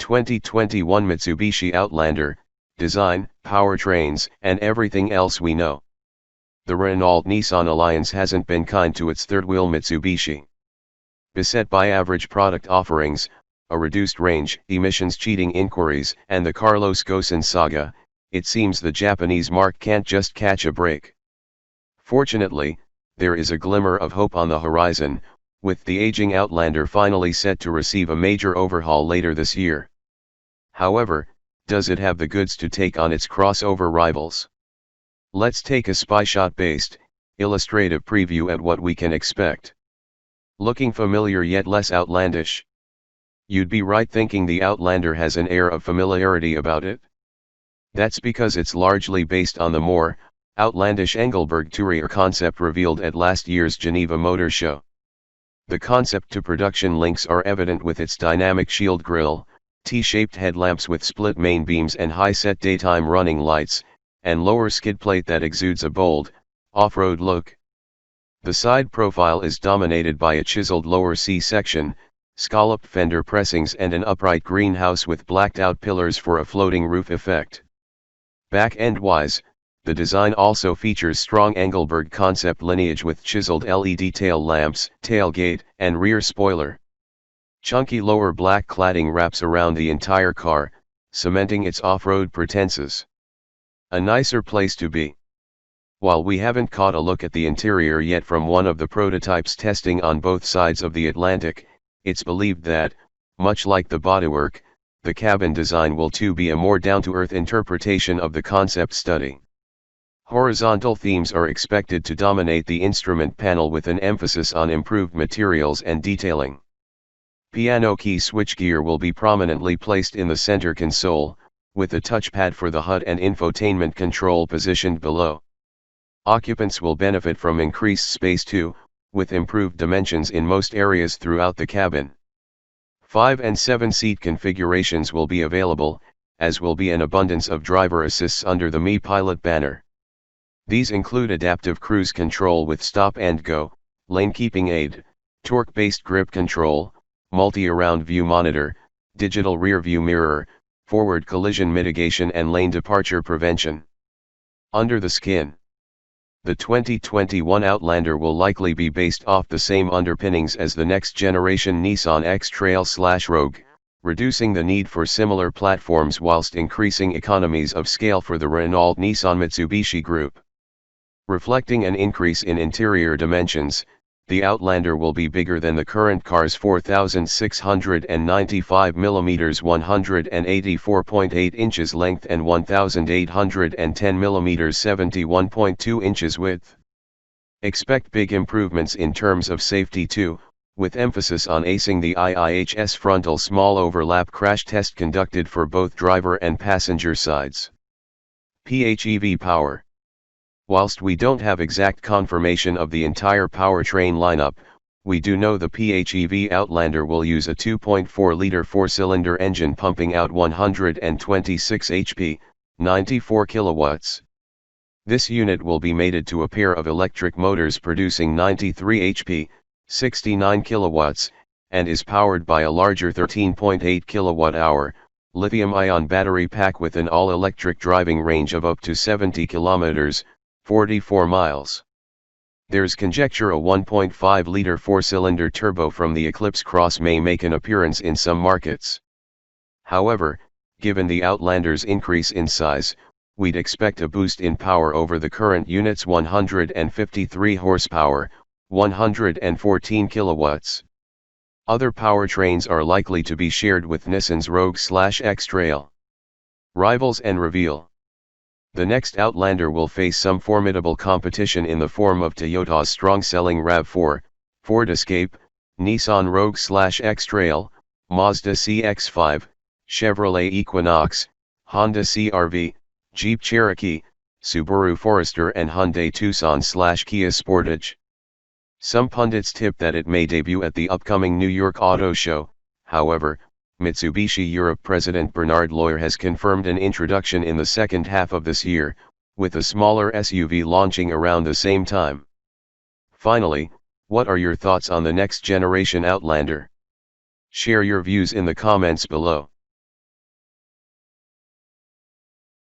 2021 Mitsubishi Outlander, design, powertrains, and everything else we know. The Renault-Nissan alliance hasn't been kind to its third-wheel Mitsubishi. Beset by average product offerings, a reduced range, emissions-cheating inquiries, and the Carlos Ghosn saga, it seems the Japanese marque can't just catch a break. Fortunately, there is a glimmer of hope on the horizon, with the aging Outlander finally set to receive a major overhaul later this year. However, does it have the goods to take on its crossover rivals? Let's take a spy-shot-based, illustrative preview at what we can expect. Looking familiar yet less outlandish? You'd be right thinking the Outlander has an air of familiarity about it. That's because it's largely based on the more outlandish Engelberg Tourier concept revealed at last year's Geneva Motor Show. The concept to production links are evident with its dynamic shield grille, T-shaped headlamps with split main beams and high-set daytime running lights, and lower skid plate that exudes a bold, off-road look. The side profile is dominated by a chiseled lower C-section, scalloped fender pressings and an upright greenhouse with blacked-out pillars for a floating roof effect. Back-end-wise, the design also features strong Engelberg concept lineage with chiseled LED tail lamps, tailgate, and rear spoiler. Chunky lower black cladding wraps around the entire car, cementing its off-road pretenses. A nicer place to be. While we haven't caught a look at the interior yet from one of the prototypes testing on both sides of the Atlantic, it's believed that, much like the bodywork, the cabin design will too be a more down-to-earth interpretation of the concept study. Horizontal themes are expected to dominate the instrument panel with an emphasis on improved materials and detailing. Piano key switchgear will be prominently placed in the center console, with a touchpad for the HUD and infotainment control positioned below. Occupants will benefit from increased space too, with improved dimensions in most areas throughout the cabin. 5 and 7 seat configurations will be available, as will be an abundance of driver assists under the Me Pilot banner. These include adaptive cruise control with stop and go, lane keeping aid, torque-based grip control, multi-around view monitor, digital rear view mirror, forward collision mitigation and lane departure prevention. Under the skin. The 2021 Outlander will likely be based off the same underpinnings as the next-generation Nissan X-Trail/Rogue, reducing the need for similar platforms whilst increasing economies of scale for the Renault-Nissan-Mitsubishi group. Reflecting an increase in interior dimensions, the Outlander will be bigger than the current car's 4,695 mm 184.8 inches length and 1,810 mm 71.2 inches width. Expect big improvements in terms of safety too, with emphasis on acing the IIHS frontal small overlap crash test conducted for both driver and passenger sides. Phev Power. Whilst we don't have exact confirmation of the entire powertrain lineup, we do know the PHEV Outlander will use a 2.4-liter four-cylinder engine pumping out 126 HP, 94 kilowatts. This unit will be mated to a pair of electric motors producing 93 HP, 69 kilowatts, and is powered by a larger 13.8 kilowatt-hour, lithium-ion battery pack with an all-electric driving range of up to 70 kilometers, 44 miles. There's conjecture a 1.5-liter four-cylinder turbo from the Eclipse Cross may make an appearance in some markets. However, given the Outlander's increase in size, we'd expect a boost in power over the current unit's 153 horsepower, 114 kilowatts. Other powertrains are likely to be shared with Nissan's Rogue/X-Trail. Rivals and reveal. The next Outlander will face some formidable competition in the form of Toyota's strong-selling RAV4, Ford Escape, Nissan Rogue/X-Trail, Mazda CX-5, Chevrolet Equinox, Honda CR-V, Jeep Cherokee, Subaru Forester and Hyundai Tucson/Kia Sportage. Some pundits tip that it may debut at the upcoming New York Auto Show. However, Mitsubishi Europe President Bernard Loyer has confirmed an introduction in the second half of this year, with a smaller SUV launching around the same time. Finally, what are your thoughts on the next generation Outlander? Share your views in the comments below.